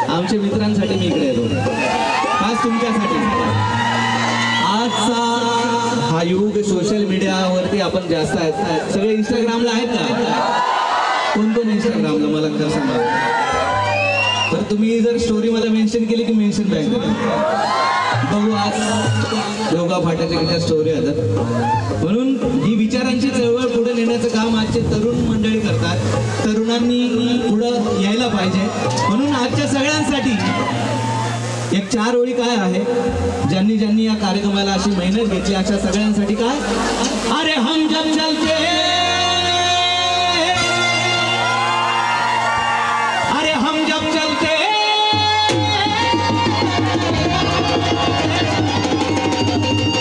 आमच्या मित्रांसाठी मी इकडे येतो, खास तुमच्यासाठी। आजचा हा युग सोशल मीडियावरती आपण जास्त आहेत, सगळे इंस्टाग्रामला आहेत का? कोण कोण इंस्टाग्रामला मला खरं सांगा। तर तुम्ही जर स्टोरी मध्ये मेन्शन केली की मेन्शन बॅक करा, बघू आज योगा फाट्याच्या किती स्टोरी आहेत। म्हणून ही विचारांची चळवळ पुढे नेण्याचं काम आजचे तरुण मंडळी करतात, तरुणांनी पुढं यायला पाहिजे। म्हणून आजच्या सगळ्यांसाठी एक 4 ओळी काय आहे, ज्यांनी ज्यांनी या कार्यक्रमाला अशी मेहनत घेतली अशा सगळ्यांसाठी काय, अरे हम जब चलते अरे हम जब चलते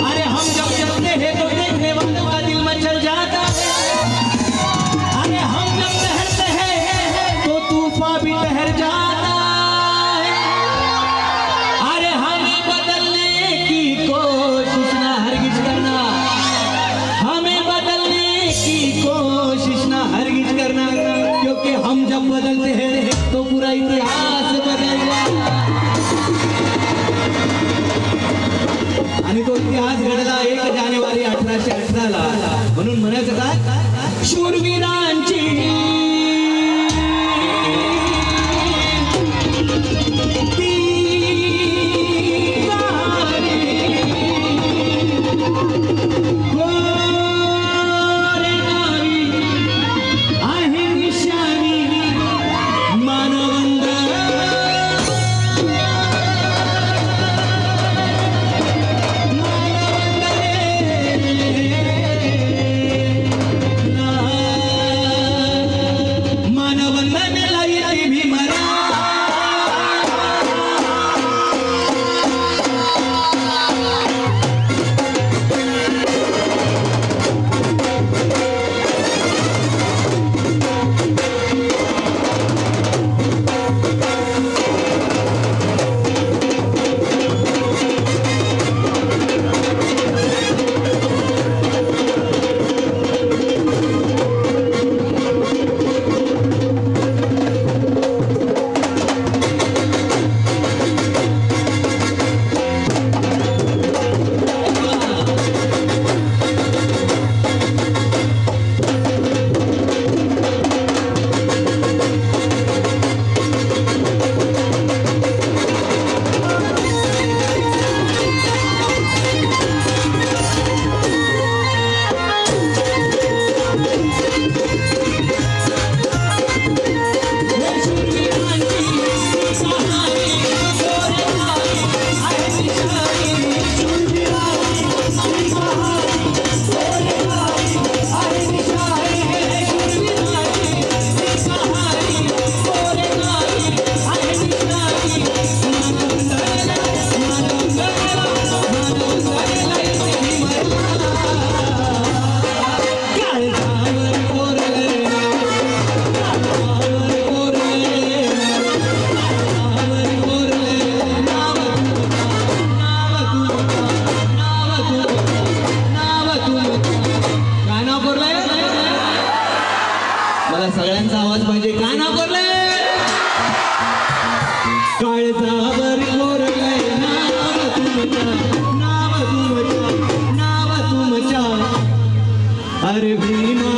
अरे हम जब चलते हैं तो देखने वालों का दिल मचल जाता है, अरे हम जब टहलते हैं तो तूफान भी ठहर जाता है, अरे हमें बदलने की कोशिश ना हरगिज करना, हमें बदलने की कोशिश ना हरगिज करना, क्योंकि हम जब बदलते हैं तो पूरा इतिहास बदल जाता है। आणि तो इतिहास घडला 1 जानेवारी 1818 ला। म्हणून म्हणायचं काय, शूरवीरांची सगळ्यांचा आवाज पाहिजे, काय नाव करले, काळजावर कोरलंय नाव तुमच्या, नाव तुमच्या, नाव तुमच्या, अरे भीमा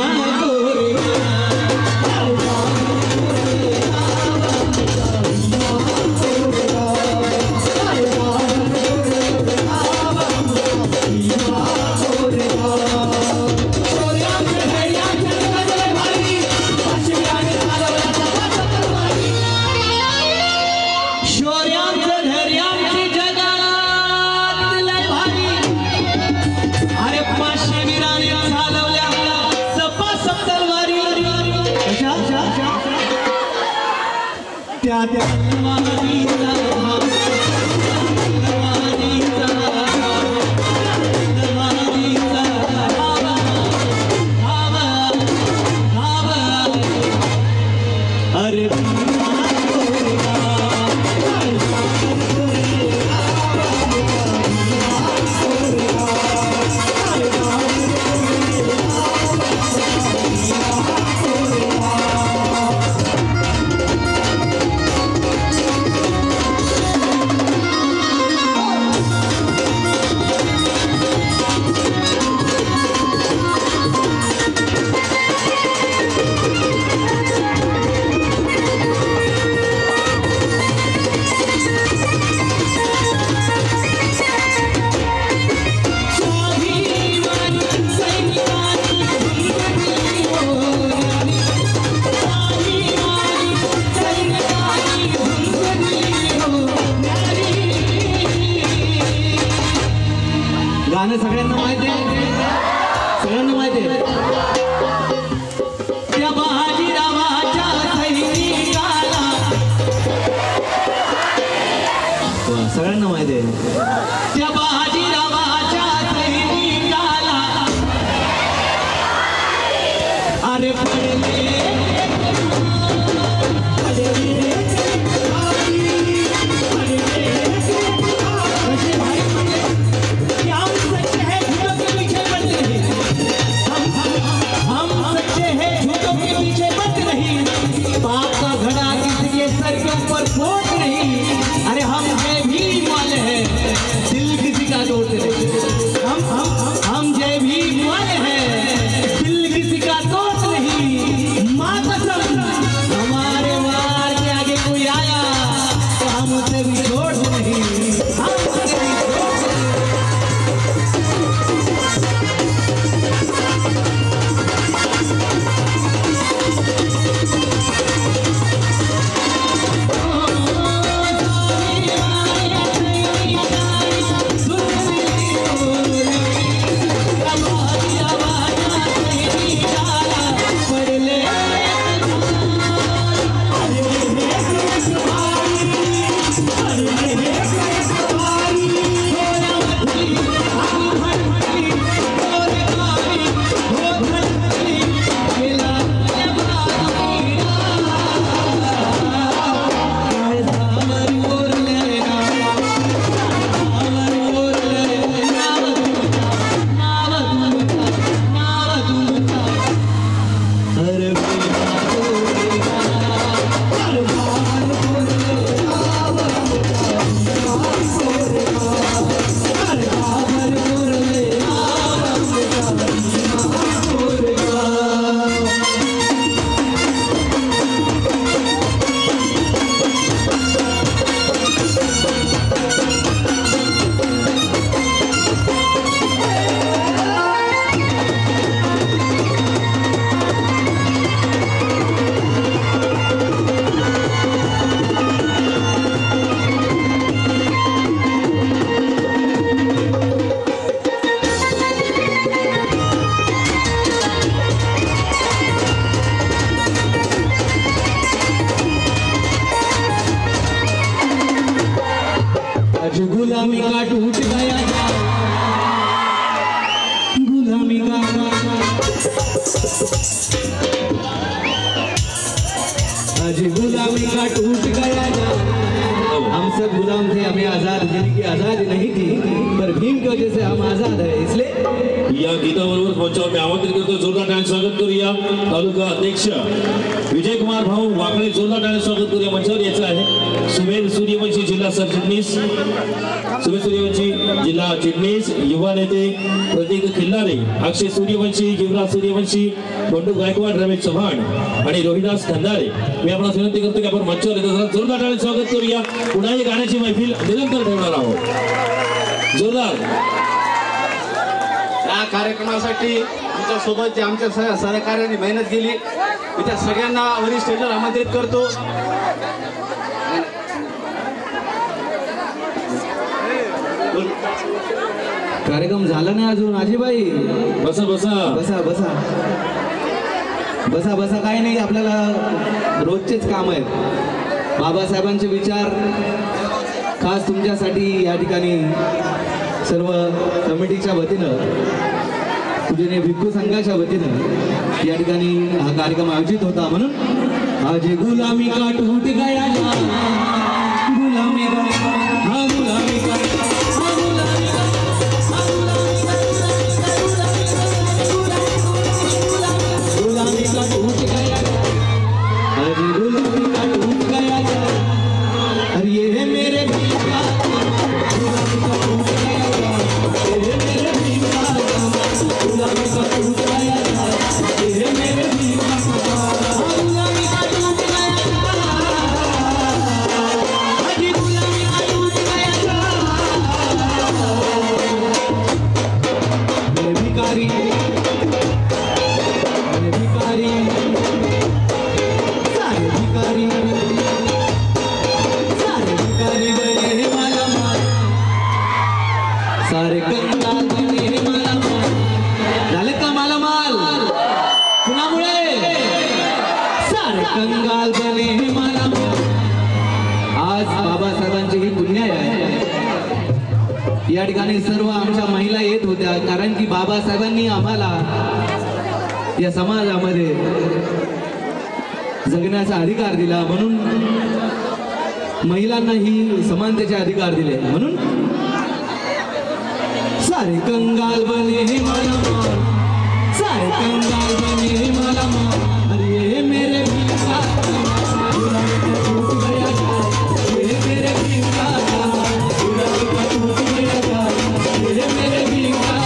गाणं सगळ्यांना माहिती आहे, सगळ्यांना माहिती आहे. त्या बाजीरावाच्या सैनिकाला, सगळ्यांना माहिती आहे. त्या बाजीरावाच्या सैनिकाला अरे पडले गुलामी का टूट गया, गुलामी का आज गुलामी का टूट गया। हम सब गुलाम थे, हमें आजाद जिंदगी आजाद नहीं थी, पर भीम की वजह से हम आजाद है। इसलिए या गीताबरोबर मंचावर मी आमंत्रित करतो, जोरदार टाळ्यांनी स्वागत करूया तालुका अध्यक्ष विजयकुमार भाऊ वाकळे, जोरदार टाळ्यांनी स्वागत करूया. मंचावर यायचं आहे सुमेध सूर्यवंशी जिल्हा सरचिटणीस, सुमेध सूर्यवंशी जिल्हा चिटणीस, युवा नेते प्रतीक खिल्लारे, अक्षय सूर्यवंशी, युवराज सूर्यवंशी, बंडू गायकवाड, रमेश चव्हाण आणि रोहिदास खंदारे. मी आपणास विनंती करतो की आपण मंचावर येतो, जोरदार टाळ्यांनी स्वागत करूया. पुन्हा एक गाण्याची मैफिल निरंतर ठेवणार आहोत. जोरदार या कार्यक्रमासाठी आमच्या सोबत जे आमच्या सहकार्याने मेहनत केली, मी त्या सगळ्यांना वरील स्टेजवर आमंत्रित करतो. कार्यक्रम झाला नाही अजून. आजीबाई बसा बसा बसा बसा बसा बसा. काही नाही, आपल्याला रोजचेच काम आहेत. बाबासाहेबांचे विचार खास तुमच्यासाठी या ठिकाणी सर्व कमिटीच्या वतीनं, पूजनीय भिक्खू संघाच्या वतीनं या ठिकाणी हा कार्यक्रम आयोजित होता. म्हणून आज गुलामी का टूट गया, गुलामी का, हा गुलामी का, हा गुलामी का, हा गुलामी का टूट गया, आज गुलामी का टूट गया, अरे ये है मेरे दिल का, गुलामी का टूट गया, ये मेरे दिल का, गुलामी का टूट गया, ये मेरे दिल का, गुलामी का टूट गया, अजी गुलामी का टूट गया, मैं भिखारी, मैं भिखारी, सारे भिखारी, सारे भिखारी बने मालामाल, सारे कंगाल बने मालामाल. झाले का मालामाल? कुणामुळे? सारे कंगाल बने मालामाल. आज बाबासाहेबांची ही पुण्याई आहे. या ठिकाणी सर्व आमच्या महिला येत होत्या, कारण की बाबासाहेबांनी आम्हाला या समाजामध्ये जगण्याचा अधिकार दिला, म्हणून महिलांनाही समानतेचे अधिकार दिले. म्हणून सारे कंगाल बने मालामाल, सारे कंगाल बने मालामाल, अरे मेरे दिल का, गुलामी का टूट गया, ये मेरे दिल का, गुलामी का टूट गया, ये मेरे दिल का.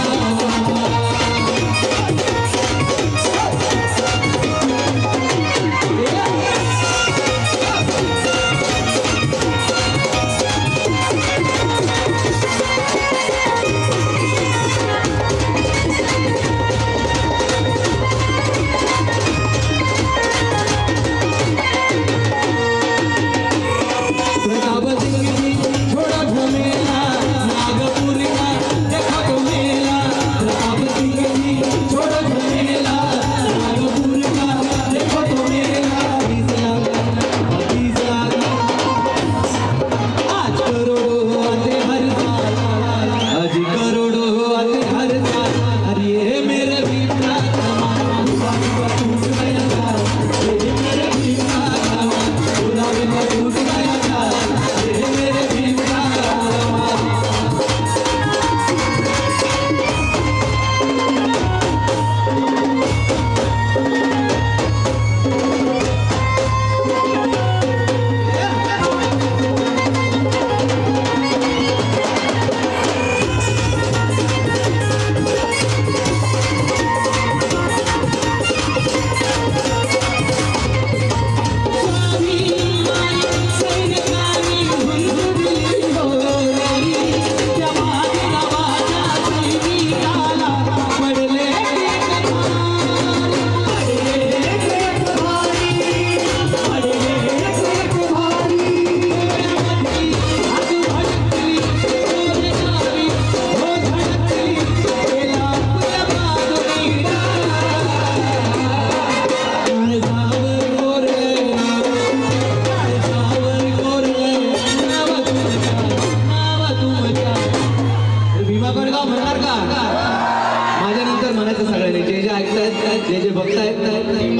जे जे बघतायत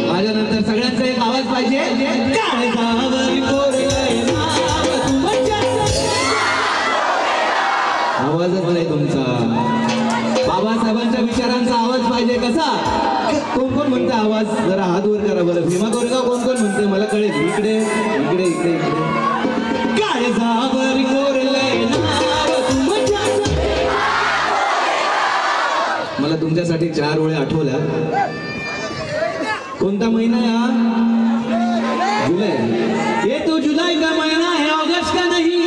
माझ्यानंतर सगळ्यांचा एक आवाज पाहिजे. आवाजच नाही तुमचा. बाबासाहेबांच्या विचारांचा आवाज जरा हात वर करा बरं. भीमा कोरेगाव कोण कोण म्हणते मला कळेल. इकडे इकडे इकडे इकडे. काळजावर कोरलंय नाव तुमच्या. मला तुमच्यासाठी 4 ओळी आठवल्या. कोणता महिना आहे हा? जुलै. ये तो जुलाई का महीना है, अगस्त का नहीं.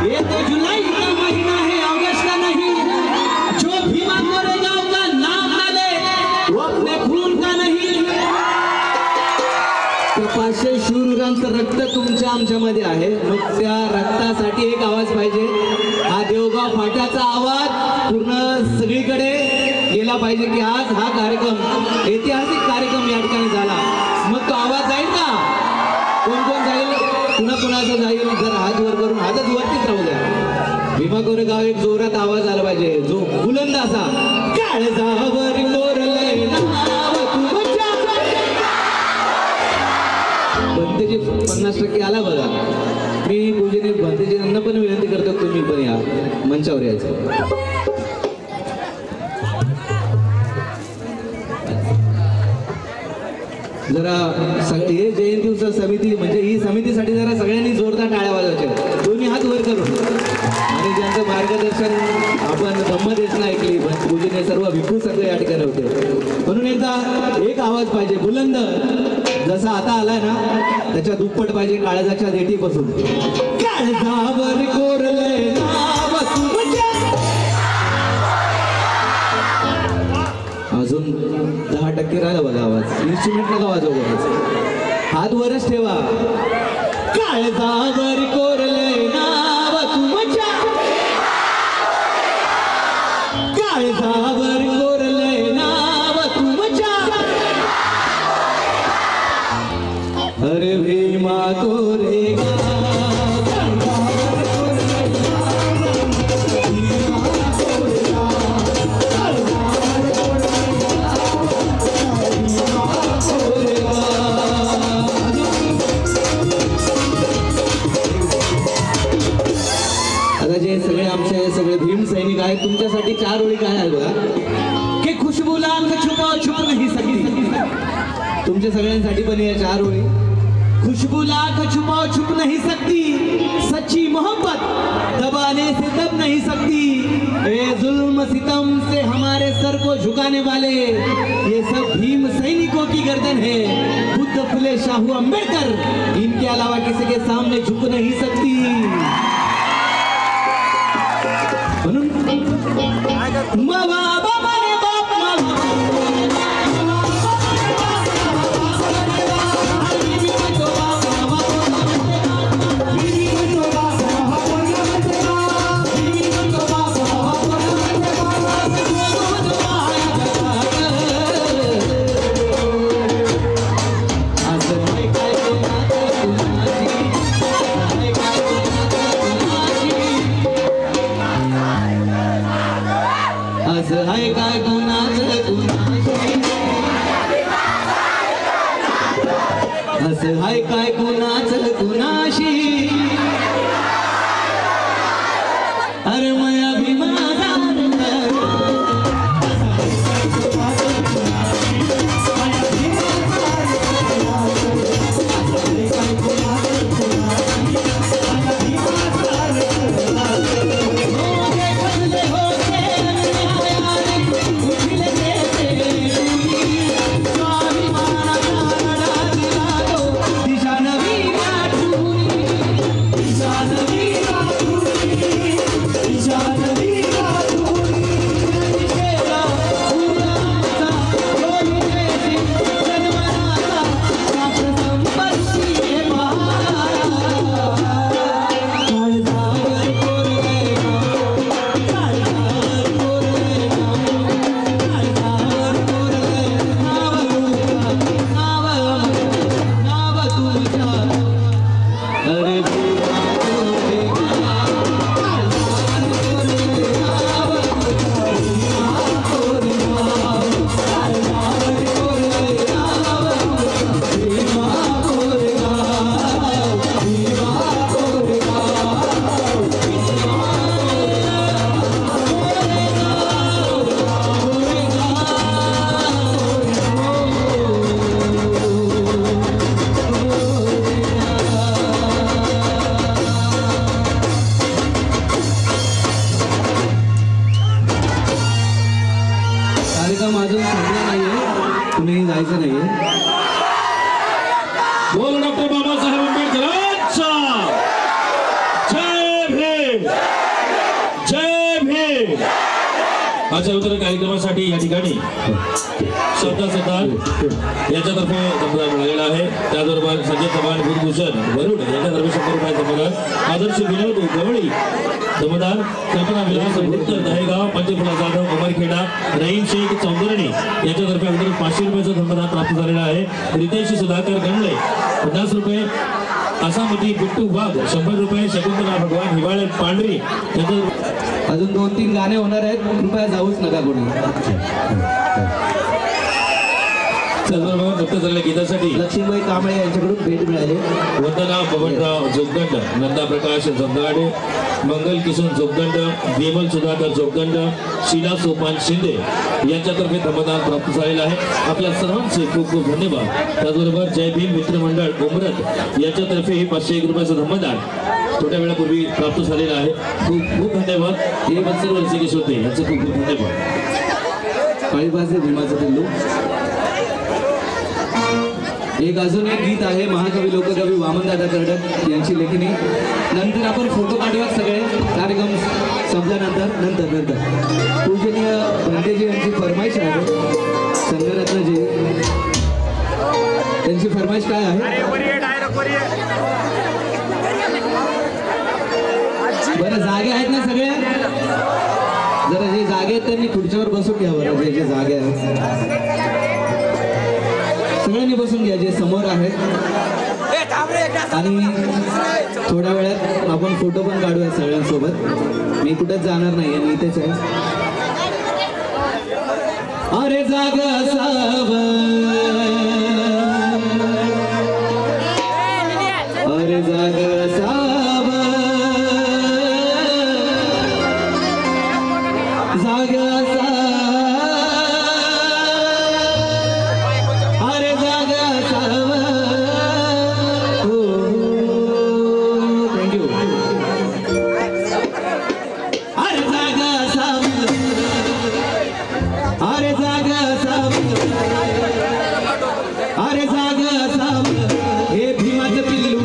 ये तो जुलाई का महीना है, अगस्त का नहीं. जो भीमा कोरेगाव का नाम न ले वो अपने खून का नहीं. त्या 500 शूरवीरांचं रक्त तुमच्या आमच्यामध्ये आहे. मग त्या रक्तासाठी एक आवाज पाहिजे. हा देवगाव फाट्याचा आवाज पूर्ण सगळीकडे गेला पाहिजे की आज हा कार्यक्रम, ऐतिहासिक कार्यक्रम या ठिकाणी झाला. मग तो आवाज जाईल का? कोण कोण जाईल? पुन्हा कुणाचा जाईल? जर हात वर करून हातच वरतीच राहू द्या. भीमा कोरेगाव एक जोरात आवाज आला पाहिजे, जो बुलंद असा. काळजावर कोरलंय नाव तुमच्या. भंतेजी 50% आला बघा. मी पूजेने भंतेजींना पण विनंती करतो, तुम्ही पण या मंचावर यायचं. जरा हे जयंती उत्सव समिती म्हणजे ही समितीसाठी जरा सगळ्यांनी जोरदार टाळ्या वाजवायच्या, दोन्ही हात वर करून. आणि ज्यांचं मार्गदर्शन आपण ब्रह्मदेशना ऐकली, पूजेने सर्व भिक्खू सगळे या ठिकाणी होते. म्हणून एकदा एक आवाज पाहिजे बुलंद, जसा आता आलाय ना त्याच्या दुप्पट पाहिजे काळजाच्या देठीपासून. काळजावर कोरलंय नाव तुमच्या. अजून 10% राहिला बघा आवाज. इन्स्ट्रुमेंट नका वाजवू, हात वरच ठेवा. काळजावर कोरलंय नाव तुमच्या. काळजावर कोरलंय नाव तुमच्या. अरे भीमा कोरेगाव. आता जे सगळे आमचे सगळे भीम सैनिक आहेत तुमच्यासाठी 4 ओळी काय आहे बघा. की खुशबू लाल छुपा छुप नहीं सकती. तुमच्या सगळ्यांसाठी पण या 4 ओळी. खुशबू लाख छुपाओ छुप नहीं सकती, सच्ची मोहब्बत दबाने से दब नहीं सकती. ए जुल्म सितम से हमारे सर को झुकाने वाले ये सब भीम सैनिकों की गर्दन है. बुद्ध फुले शाहू अम्बेडकर इनके अलावा किसी के सामने झुक नहीं सकती. म्हणून हाय काय कुणाचं कुणाशी. असं हाय काय कुणाचं कुणाशी. अरे मया भीमा दिशाना कोणी जायचं नाहीये. बोल डॉक्टर बाबासाहेब आंबेडकरांचा जय भीम, जय भीम. अशा उतर कार्यक्रमासाठी या ठिकाणी श्रद्धा सरदार यांच्यातर्फे दमदार मिळालेला आहे. त्याचबरोबर संजय चव्हाण, भूषण वरुड यांच्यातर्फे 100 रुपये दमदार. आदर्श विनोद गवळी दमदार. कल्पना विलास भुत्तर दहेगाव, पंचफुला जाधव उमरखेडा, रहीम शेख चौधरी यांच्यातर्फे अगोदर 500 रुपयाचा दमदार प्राप्त झालेला आहे. रितेश सुधाकर गणले 50 रुपये. आसामती बिट्टू वाघ 100 रुपये. शकुंतला भगवान हिवाळे पांढरी यांच्या अजून 2-3 गाणे होणार आहेत, कृपया जाऊच नका कोणी. चंद्रभाऊ दत्त झालेल्या गीतासाठी लक्ष्मीबाई कांबळे यांच्याकडून भेट मिळाली. वंदना बबनराव जोगदंड, नंदा प्रकाश जमदाडे, मंगल किसन जोगदंड, विमल सुधाकर जोगदंड, शीला सोपान शिंदे यांच्यातर्फे दमदान प्राप्त झालेला आहे. आपल्या सर्वांचे खूप खूप धन्यवाद. त्याचबरोबर जय भीम मित्रमंडळ उमरत यांच्यातर्फे 501 रुपयाचं दमदान थोड्या वेळापूर्वी प्राप्त झालेलं आहे. खूप खूप धन्यवाद. हे वत्सल रसिकेश होते यांचे खूप खूप धन्यवाद. काळीबाजे भीमाचं पिल्लू. एक अजून एक गीत आहे महाकवी लोककवी वामनदादा कर्डक यांची लेखणी. नंतर आपण फोटो काढूयात सगळे कार्यक्रम संपल्यानंतर. नंतर पूजनीय भंतेजी यांची फरमाईश आहे. संगरत्नजी त्यांची फरमाईश काय आहे? बरं जागे आहेत ना सगळे? जरा जे जागे आहेत त्यांनी खुर्चीवर बसून घ्या बरं. जे जागे आहेत सगळ्यांनी बसून घ्या जे समोर आहेत. आणि थोड्या वेळात आपण फोटो पण काढूया सगळ्यांसोबत. मी कुठेच जाणार नाही, मी इथेच आहे. अरे जाग असावं, अरे जाग असावं, जाग असावं, अरे जाग असावं. हो थँक्यू. अरे जाग असावं, अरे जाग असावं, अरे जाग असावं. हे भीमाचं पिल्लू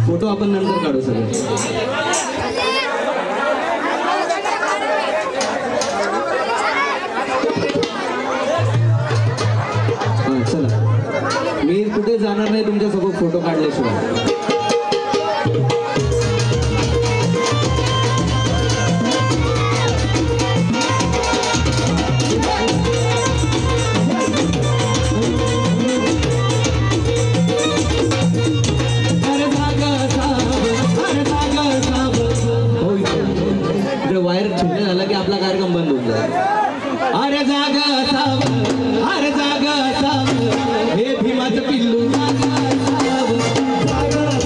फोटो आपण नंतर काढू सगळे. चला मी कुठे जाणार नाही तुमच्यासोबत फोटो काढल्याशिवाय. वायर छुटणे झाला की आपला कार्यक्रम बंद होऊन जाईल. अरे जागा असावं, अरे जागा असावं, हे भीमाचं पिल्लू जागा असावं, जागा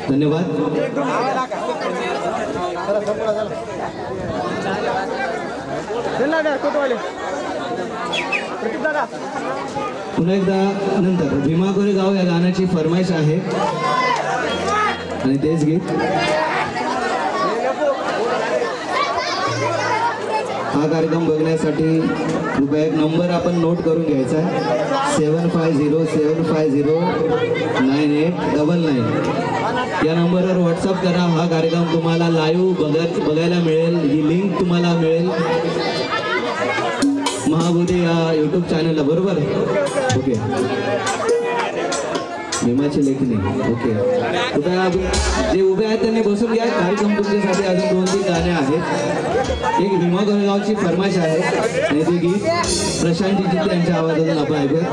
धन्यवाद. पुन्हा एकदा नंतर भीमा कोरेगाव या गाण्याची फरमाईश आहे आणि तेच गीत. हा कार्यक्रम बघण्यासाठी कृपया एक नंबर आपण नोट करून घ्यायचा आहे 7507509899 या नंबरवर व्हॉट्सअप करा. हा कार्यक्रम तुम्हाला लाईव्ह बघायला मिळेल. ही लिंक तुम्हाला मिळेल महाबोधी या यूट्यूब चॅनलला. बरोबर ओके. भीमाची लेखणी ओके. कृपया जे उभे आहेत त्यांनी बसून घ्या. कार्यक्रम तुमच्यासाठी अजून 2-3 गाणे आहेत. एक भीमा कोरेगावची फरमाईश आहे आणि ते गीत प्रशांतजी चित्ते यांच्या आवाजातून आपण ऐकूया.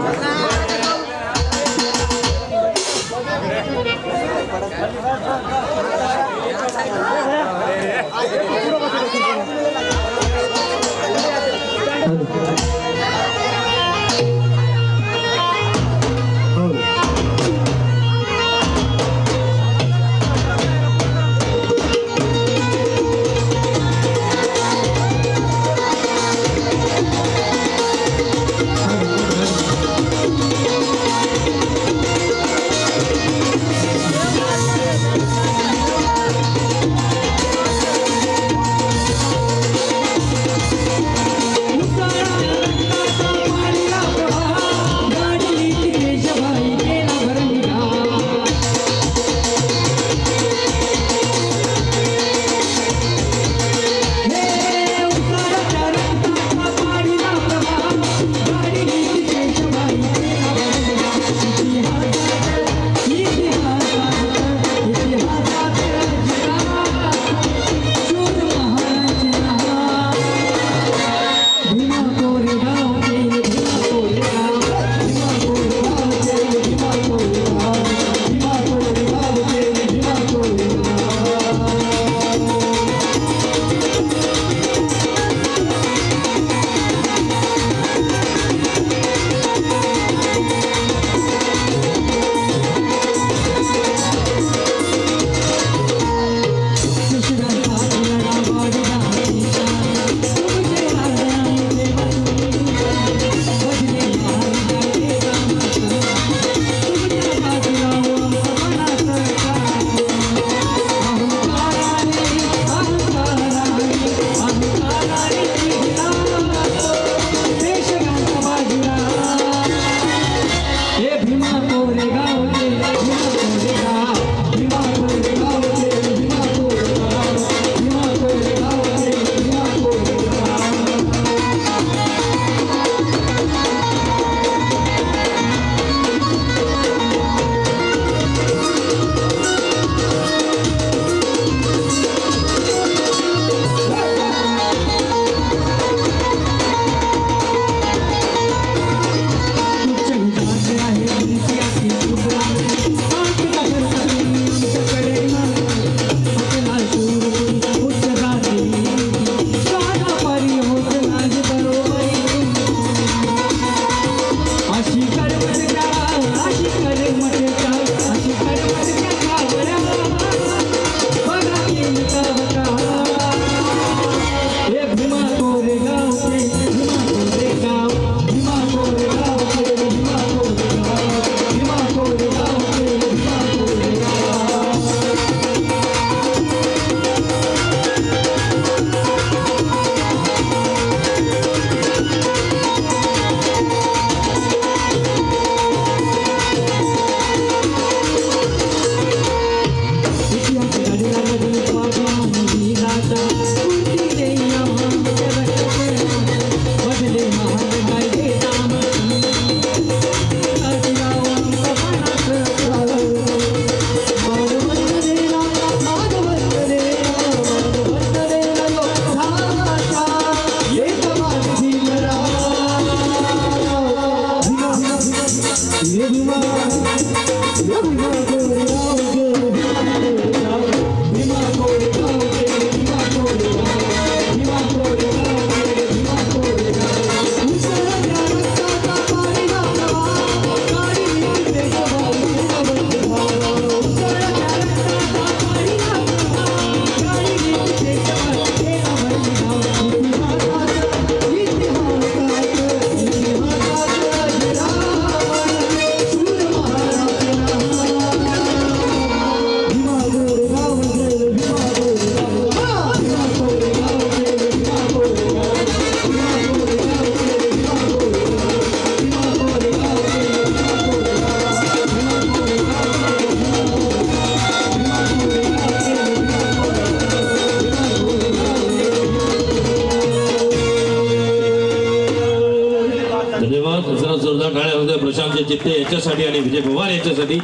चित्ते याच्यासाठी आणि विजय पवार याच्यासाठी.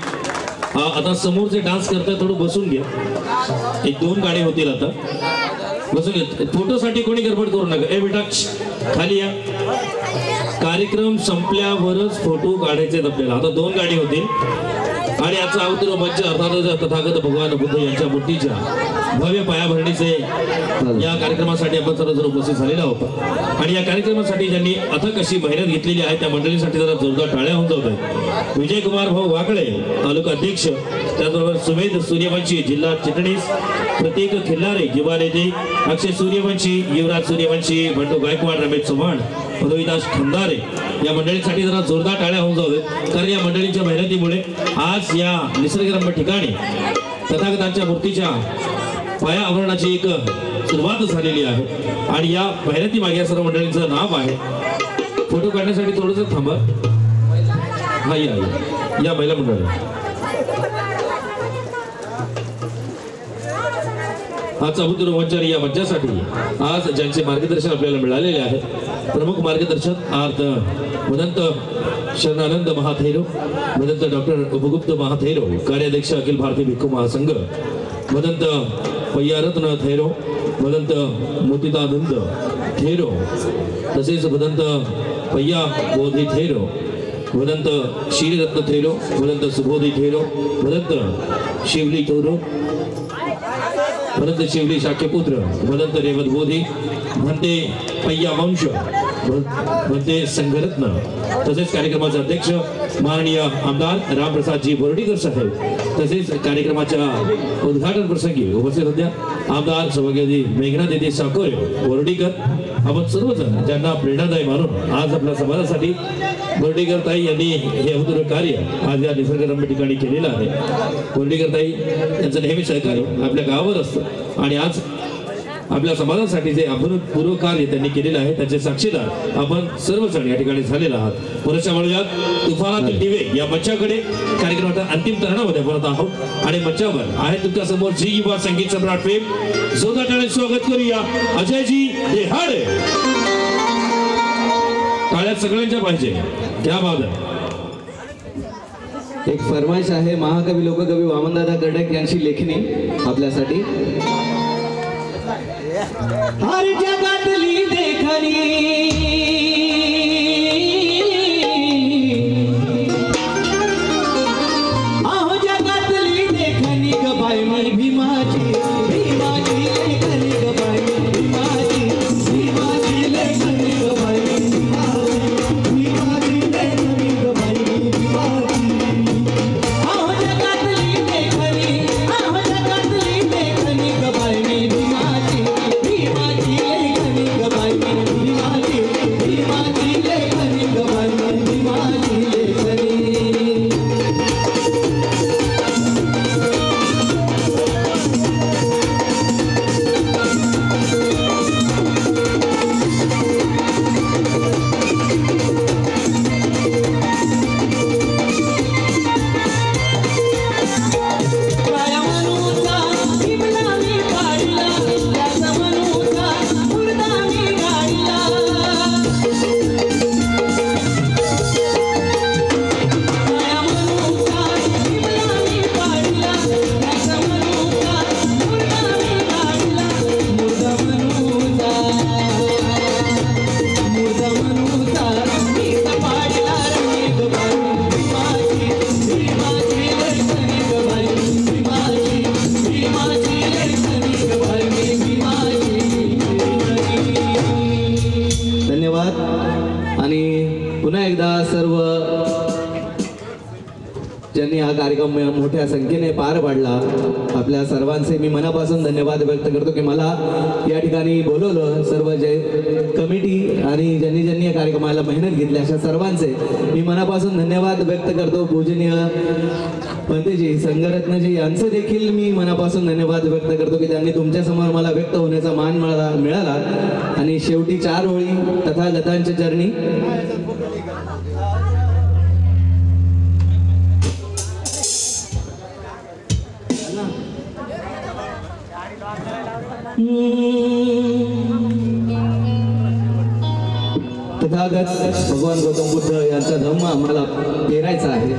आता समोरचे डान्स करताय, थोडं बसून घ्या. 1-2 गाणे होतील आता, बसून घ्या. फोटोसाठी कोणी गडबड करू नका. ए बेटा खाली या. कार्यक्रम संपल्यावरच फोटो काढायचे आपल्याला. आता 2 गाणी होतील आणि याचा अवतरण मंच अर्थातच तथागत भगवान बुद्ध यांच्या मूर्तीच्या भव्य पायाभरणीचे या कार्यक्रमासाठी आपण सर्वजण उपस्थित झालेला होता. आणि या कार्यक्रमासाठी ज्यांनी अथक अशी मेहनत घेतलेली आहे त्या मंडळींसाठी जरा जोरदार टाळ्या होऊन जात आहेत. विजयकुमार भाऊ वाकळे तालुका अध्यक्ष, त्याचबरोबर सुमेध सूर्यवंशी जिल्हा चिटणीस, प्रतीक खिल्लारे युवा नेते, अक्षय सूर्यवंशी, युवराज सूर्यवंशी, बंडू गायकवाड, रमेश चव्हाण, पदवीदास खंदारे या मंडळींसाठी जरा जोरदार टाळ्या होऊन जावेत. कारण या मंडळींच्या मेहनतीमुळे आज या निसर्गरम्य ठिकाणी तथागतांच्या मूर्तीच्या पाया आवरणाची एक सुरुवात झालेली आहे. आणि या मेहनती मागे या सर्व मंडळींचं नाव आहे. फोटो काढण्यासाठी थोडंसं थांबा. हा या महिला मंडळ. आजचा अभूतपूर्व मंचार या मंचासाठी आज ज्यांचे मार्गदर्शन आपल्याला मिळालेले आहे, प्रमुख मार्गदर्शक आर्थ मदंत शरणानंद महाथैरो, मदंत डॉक्टर उपगुप्त महाथैरो, कार्याध्यक्ष अखिल भारतीय भिक्खू महासंघ, मदंत पय्यारत्न थैरो, मदंत मोतीदानंद थैरो, तसेच मदंत पय्या बोधी थैरो, मदंत श्रीरत्न थैरो, मदंत सुबोधी थैरो, मदंत शिवली थैरो, मदंत शिवली शाक्यपुत्र, मदंत रेवत बोधी, म्हणते पय्या वंश, म्हणते संघरत्न. तसेच कार्यक्रमाचे अध्यक्ष माननीय आमदार रामप्रसादजी बोर्डीकर साहेब, तसेच कार्यक्रमाच्या उद्घाटन प्रसंगी उपस्थित होत्या आमदार सौभाग्यवती मेघना दिदी साकोरे बोर्डीकर. आपण सर्वजण ज्यांना प्रेरणादायी मानून आज आपल्या समाजासाठी बोर्डीकर ताई यांनी हे अवतूर्य कार्य आज या निसर्गरम्य ठिकाणी केलेलं आहे. बोर्डीकर ताई यांचं नेहमी सहकार्य आपल्या गावावर असतं आणि आज आपल्या समाजासाठी जे अभूतपूर्व कार्य त्यांनी केलेलं आहे त्याचे साक्षीदार आपण सर्वजण या ठिकाणी झालेला आहात. पुरेशा वळूयात तुफानातील दिवे या मंचाकडे. कार्यक्रमाच्या अंतिम तरुणामध्ये बोलत आहोत आणि मंचावर आहे तुमच्या समोर जी युवा संगीत सम्राट फेम. जोरदार टाळ्यांनी स्वागत करूया अजयजी देहाडे. टाळ्या सगळ्यांच्या पाहिजे. त्या बाद एक फरमाईश आहे महाकवी लोककवी वामनदादा कर्डक यांची लेखणी आपल्यासाठी. हर जगातली देखणी आहो जगातली देखणी ग बाई मी भीमाची, भीमाची लेखणी ग बाई मी भीमाची, भीमाची लेखणी ग बाई मी भीमाची, भीमाची लेखणी ग बाई मी भीमाची. आहो जगातली देखणी, आहो जगातली देखणी ग बाई मी भीमाची, भीमाची लेखणी ग बाई मी भीमाची, भीमाची लेखणी ग बाई मी भीमाची लेखणी. ज्यांनी हा कार्यक्रम मोठ्या संख्येने पार पाडला आपल्या सर्वांचे मी मनापासून धन्यवाद व्यक्त करतो की मला या ठिकाणी बोलवलं. सर्व जे कमिटी आणि ज्यांनी ज्यांनी या कार्यक्रमाला मेहनत घेतली अशा सर्वांचे मी मनापासून धन्यवाद व्यक्त करतो. पूजनीय पंतजी संघरत्नजी यांचे देखील मी मनापासून धन्यवाद व्यक्त करतो की त्यांनी तुमच्यासमोर मला व्यक्त होण्याचा मान मिळाला. आणि शेवटी 4 ओळी तथागतांच्या चरणी. तथागत भगवान गौतम बुद्ध यांचा धम्म आम्हाला पेरायचा आहे.